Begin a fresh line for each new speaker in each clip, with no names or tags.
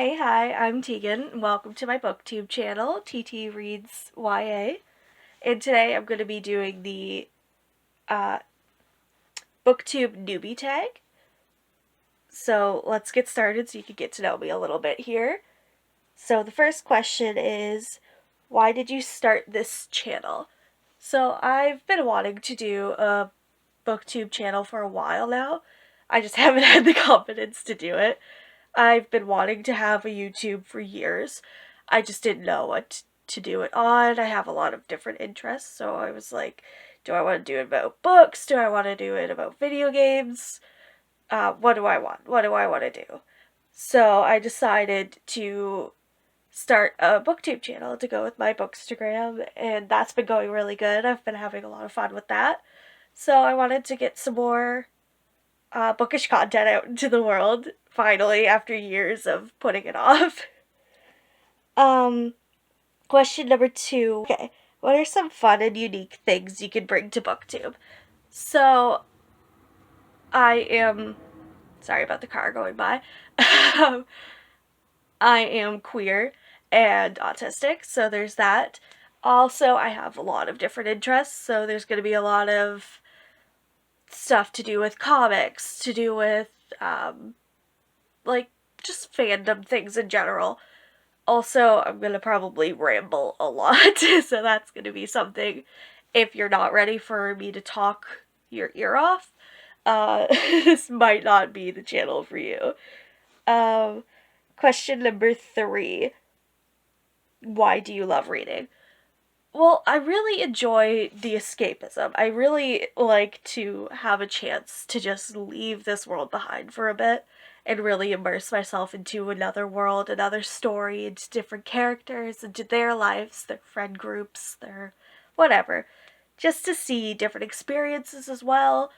Hi, I'm Tegan, and welcome to my Booktube channel, TT Reads YA. And today I'm going to be doing the uh, Booktube newbie tag. So let's get started so you can get to know me a little bit here. So the first question is, why did you start this channel? So I've been wanting to do a Booktube channel for a while now. I just haven't had the confidence to do it. I've been wanting to have a YouTube for years. I just didn't know what to do it on. I have a lot of different interests, so I was like, do I want to do it about books? Do I want to do it about video games? What do I want? What do I want to do? So I decided to start a booktube channel to go with my bookstagram, and that's been going really good. I've been having a lot of fun with that. So I wanted to get some more bookish content out into the world, finally, after years of putting it off. Question number 2. Okay, what are some fun and unique things you could bring to Booktube? So, sorry about the car going by. I am queer and autistic, so there's that. Also, I have a lot of different interests, so there's going to be a lot of stuff to do with comics, to do with, just fandom things in general. Also, I'm gonna probably ramble a lot, so that's gonna be something. If you're not ready for me to talk your ear off, this might not be the channel for you. Question number 3. Why do you love reading? Well, I really enjoy the escapism. I really like to have a chance to just leave this world behind for a bit and really immerse myself into another world, another story, into different characters, into their lives, their friend groups, their whatever. Just to see different experiences as well.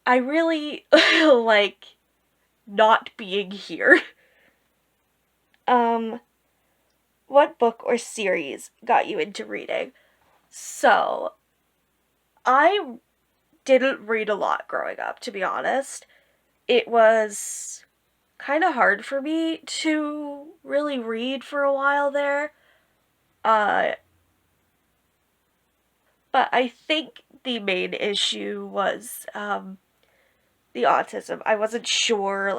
I really like not being here. What book or series got you into reading? So, I didn't read a lot growing up, to be honest. It was kind of hard for me to really read for a while there. But I think the main issue was the autism. I wasn't sure,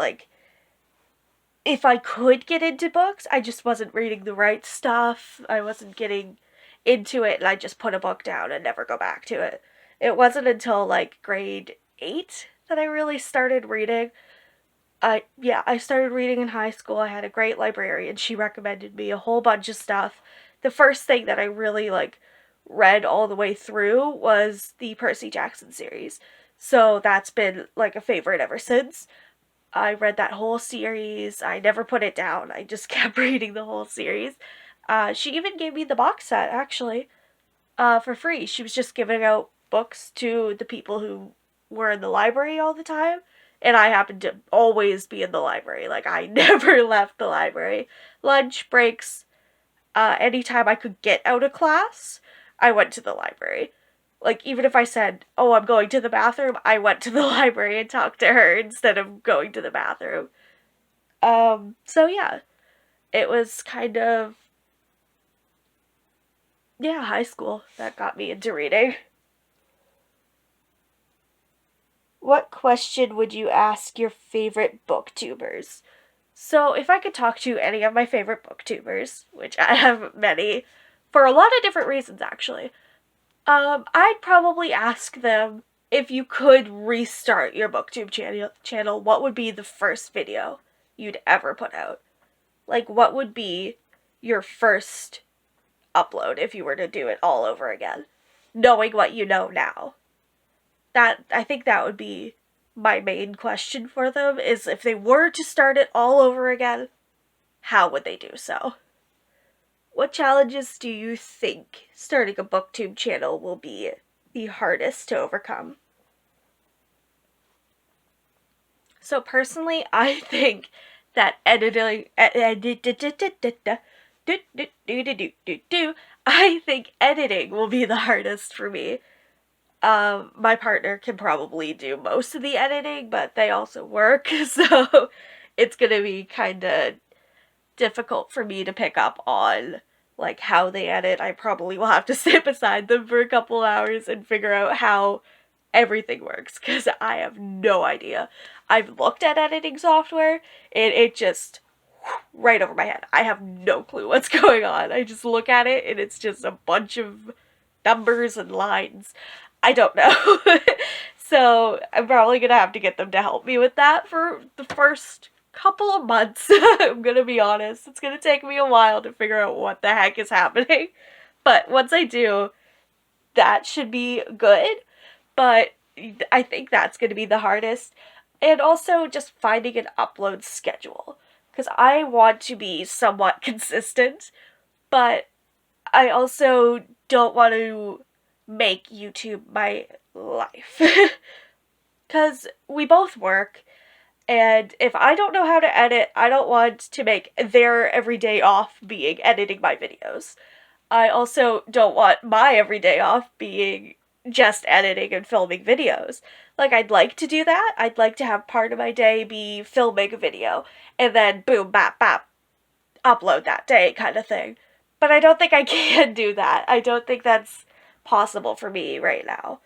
if I could get into books. I just wasn't reading the right stuff. I wasn't getting into it, and I just put a book down and never go back to it. It wasn't until, grade 8 that I really started reading. I started reading in high school. I had a great librarian. She recommended me a whole bunch of stuff. The first thing that I really, read all the way through was the Percy Jackson series. So that's been, a favorite ever since. I read that whole series. I never put it down. I just kept reading the whole series. She even gave me the box set, actually, for free. She was just giving out books to the people who were in the library all the time. And I happened to always be in the library. I never left the library. Lunch breaks, anytime I could get out of class, I went to the library. Even if I said, oh, I'm going to the bathroom, I went to the library and talked to her instead of going to the bathroom. So yeah, it was kind of, high school that got me into reading. What question would you ask your favorite booktubers? So, if I could talk to any of my favorite booktubers, which I have many, for a lot of different reasons actually, I'd probably ask them, if you could restart your booktube channel, what would be the first video you'd ever put out? What would be your first upload if you were to do it all over again, knowing what you know now? I think that would be my main question for them, is if they were to start it all over again, how would they do so? What challenges do you think starting a booktube channel will be the hardest to overcome? So personally, I think that I think editing will be the hardest for me. My partner can probably do most of the editing, but they also work, so it's gonna be kinda difficult for me to pick up on, like, how they edit. I probably will have to sit beside them for a couple hours and figure out how everything works, because I have no idea. I've looked at editing software, and it just right over my head. I have no clue what's going on. I just look at it, and it's just a bunch of numbers and lines. I don't know. So I'm probably gonna have to get them to help me with that for the first couple of months. I'm gonna be honest. It's gonna take me a while to figure out what the heck is happening. But once I do, that should be good. But I think that's gonna be the hardest. And also just finding an upload schedule. Because I want to be somewhat consistent, but I also don't want to make YouTube my life. Because we both work, and if I don't know how to edit, I don't want to make their everyday off being editing my videos. I also don't want my everyday off being just editing and filming videos. Like, I'd like to do that. I'd like to have part of my day be filming a video, and then boom, bap, bap, upload that day kind of thing. But I don't think I can do that. I don't think that's possible for me right now.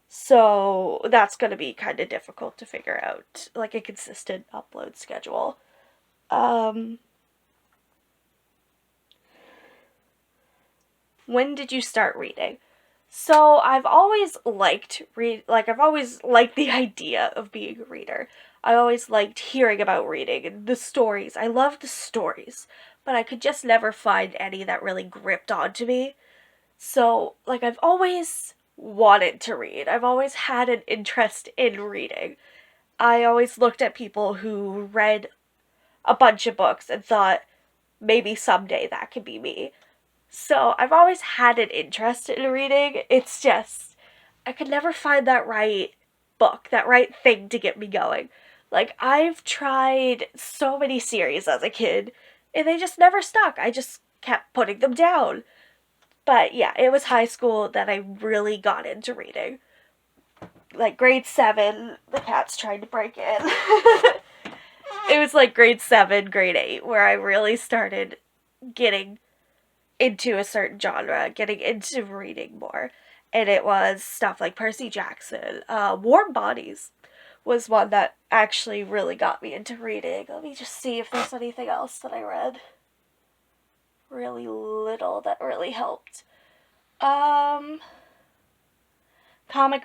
So that's going to be kind of difficult to figure out, like a consistent upload schedule. When did you start reading? So I've always liked I've always liked the idea of being a reader. I always liked hearing about reading and the stories. I love the stories, but I could just never find any that really gripped onto me. So, like, I've always wanted to read. I've always had an interest in reading. I always looked at people who read a bunch of books and thought, maybe someday that could be me. So, I've always had an interest in reading. It's just, I could never find that right book, that right thing to get me going. Like, I've tried so many series as a kid, and they just never stuck. I just kept putting them down. But yeah, it was high school that I really got into reading. Like grade 7, the cat's trying to break in. It was like grade 7, grade 8, where I really started getting into a certain genre, getting into reading more. And it was stuff like Percy Jackson. Warm Bodies was one that actually really got me into reading. Let me just see if there's anything else that I read. Really little that really helped. Comic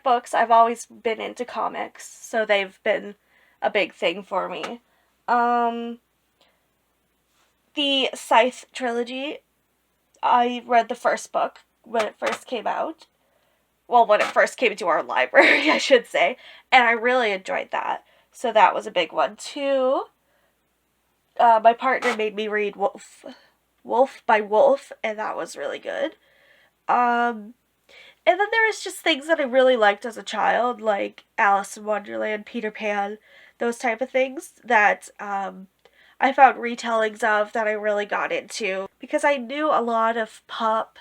books. I've always been into comics, so they've been a big thing for me. The Scythe trilogy, I read the first book when it first came out. Well, when it first came to our library, I should say. And I really enjoyed that. So that was a big one, too. My partner made me read Wolf by Wolf, and that was really good. And then there was just things that I really liked as a child, like Alice in Wonderland, Peter Pan, those type of things that I found retellings of that I really got into. Because I knew a lot of pop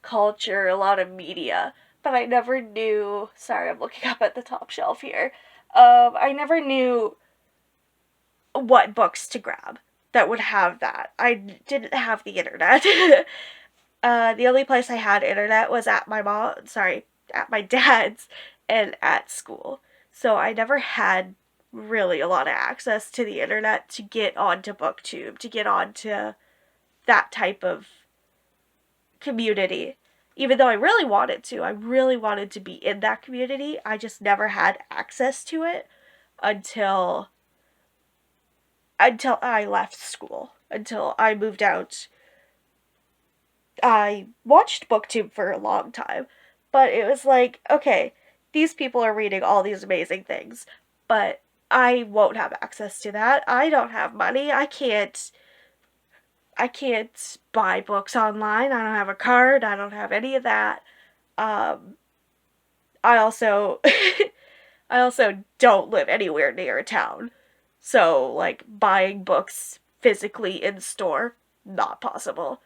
culture, a lot of media, but I never knew, sorry, I'm looking up at the top shelf here, I never knew what books to grab that would have that. I didn't have the internet. The only place I had internet was at at my dad's and at school. So I never had really a lot of access to the internet to get onto Booktube, to get onto that type of community. Even though I really wanted to be in that community, I just never had access to it until I left school, until I moved out. I watched Booktube for a long time, but it was like, okay, these people are reading all these amazing things, but I won't have access to that. I don't have money. I can't buy books online. I don't have a card. I don't have any of that. I also I also don't live anywhere near a town. So, like, buying books physically in store, not possible.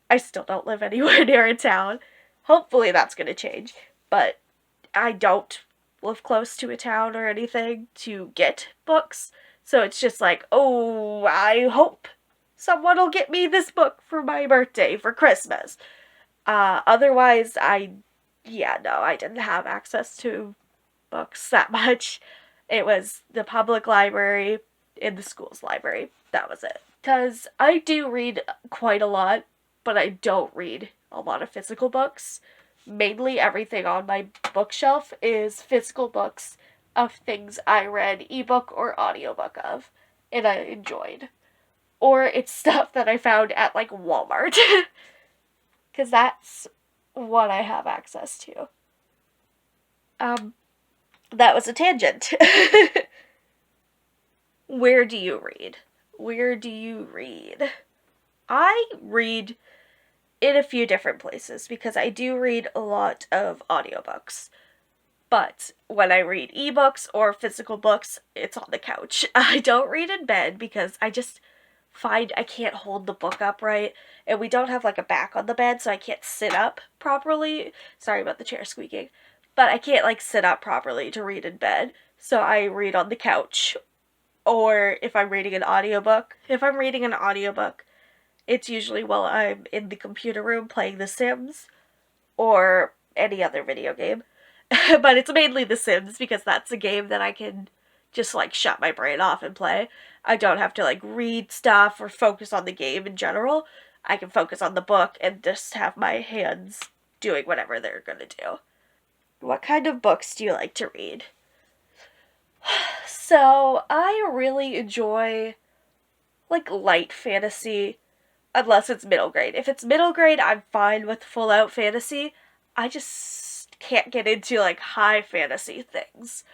I still don't live anywhere near a town. Hopefully that's going to change. But I don't live close to a town or anything to get books. So it's just like, oh, I hope someone will get me this book for my birthday, for Christmas. Otherwise, I didn't have access to books that much. It was the public library and the school's library. That was it. Because I do read quite a lot, but I don't read a lot of physical books. Mainly everything on my bookshelf is physical books of things I read ebook or audiobook of and I enjoyed. Or it's stuff that I found at like Walmart. Because that's what I have access to. That was a tangent. Where do you read? Where do you read? I read in a few different places because I do read a lot of audiobooks. But when I read ebooks or physical books, it's on the couch. I don't read in bed because I just find I can't hold the book up right. And we don't have like a back on the bed, so I can't sit up properly. Sorry about the chair squeaking. But I can't like sit up properly to read in bed. So I read on the couch. Or if I'm reading an audiobook. If I'm reading an audiobook, it's usually while I'm in the computer room playing The Sims or any other video game. But it's mainly The Sims because that's a game that I can just like shut my brain off and play. I don't have to like read stuff or focus on the game in general. I can focus on the book and just have my hands doing whatever they're gonna do. What kind of books do you like to read? So, I really enjoy like light fantasy, unless it's middle grade. If it's middle grade, I'm fine with full out fantasy. I just can't get into like high fantasy things.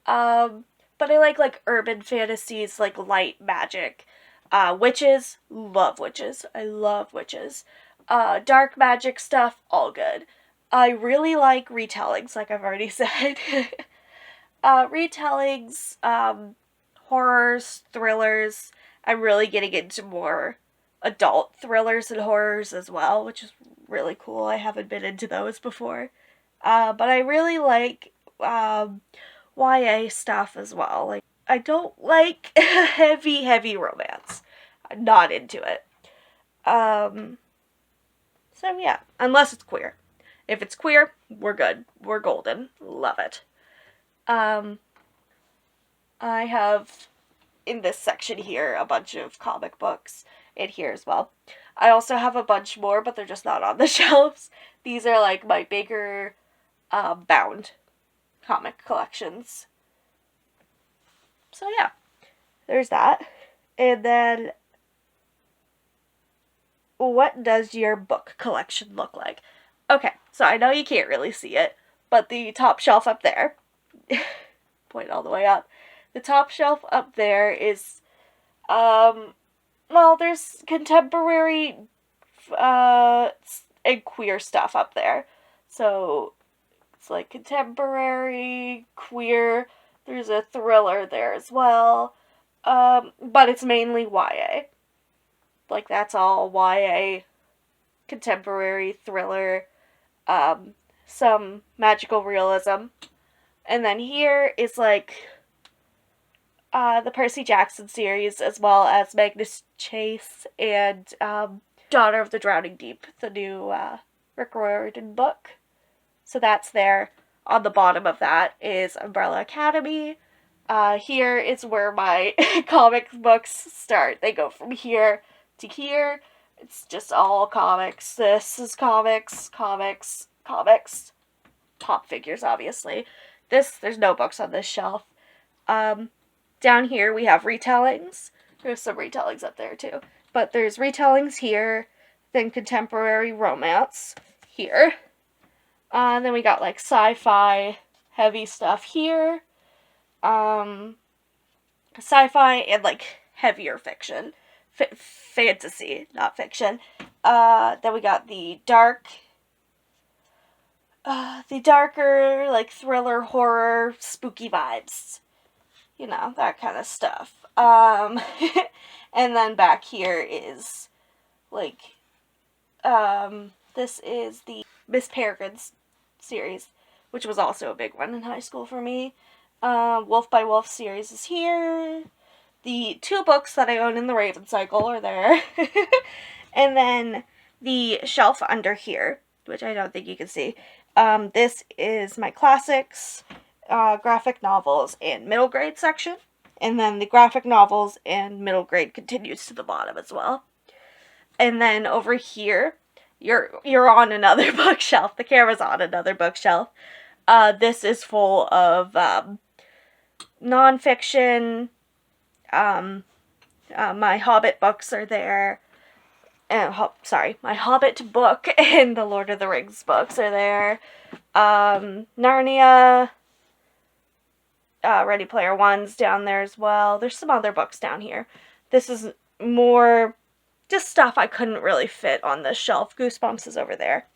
But I like urban fantasies, like light magic. Witches, love witches. I love witches. Dark magic stuff, all good. I really like retellings, like I've already said. Retellings, horrors, thrillers. I'm really getting into more adult thrillers and horrors as well, which is really cool. I haven't been into those before. But I really like YA stuff as well. Like, I don't like heavy romance. I'm not into it. So yeah, unless it's queer. If it's queer, we're good. We're golden. Love it. I have in this section here a bunch of comic books in here as well. I also have a bunch more, but they're just not on the shelves. These are like my bigger bound comic collections. So yeah, there's that. And then, what does your book collection look like? Okay, so I know you can't really see it, but the top shelf up there, point all the way up, the top shelf up there is, there's contemporary, and queer stuff up there. So, it's like contemporary, queer, there's a thriller there as well, but it's mainly YA. Like, that's all YA, contemporary, thriller, some magical realism. And then here is, like, the Percy Jackson series, as well as Magnus Chase and Daughter of the Drowning Deep, the new Rick Riordan book. So that's there. On the bottom of that is Umbrella Academy. Here is where my comic books start. They go from here to here. It's just all comics. This is comics. Pop figures, obviously. There's no books on this shelf. Down here we have retellings. There's some retellings up there too. But there's retellings here, then contemporary romance here. And then we got like sci-fi heavy stuff here. Sci-fi and like heavier fiction. Fantasy, not fiction. Then we got the darker, like thriller, horror, spooky vibes. You know, that kind of stuff. And then back here is like, this is the Miss Peregrine's series, which was also a big one in high school for me. Wolf by Wolf series is here. the 2 books that I own in the Raven Cycle are there. And then the shelf under here, which I don't think you can see, this is my classics, graphic novels, and middle grade section. And then the graphic novels and middle grade continues to the bottom as well. And then over here, you're on another bookshelf. The camera's on another bookshelf. This is full of nonfiction. My Hobbit books are there. My Hobbit book and the Lord of the Rings books are there. Narnia, Ready Player One's down there as well. There's some other books down here. This is more just stuff I couldn't really fit on this shelf. Goosebumps is over there.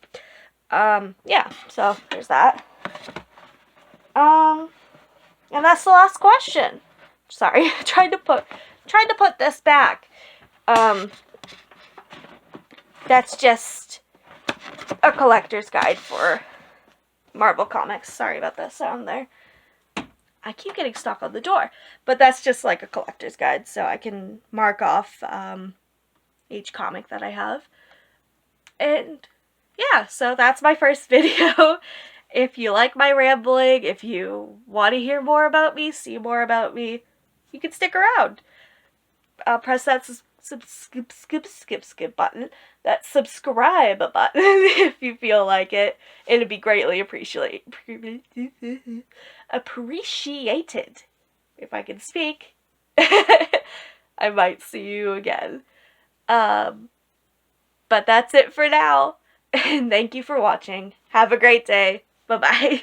Yeah, so there's that. And that's the last question. Sorry, tried to put this back. That's just a collector's guide for Marvel Comics. Sorry about that sound there. I keep getting stuck on the door. But that's just like a collector's guide, so I can mark off each comic that I have. And yeah, so that's my first video. If you like my rambling, if you want to hear more about me, see more about me, you can stick around. Press that skip button, that subscribe button if you feel like it. It'd be greatly appreciated if I can speak. I might see you again. But that's it for now. And thank you for watching. Have a great day. Bye-bye.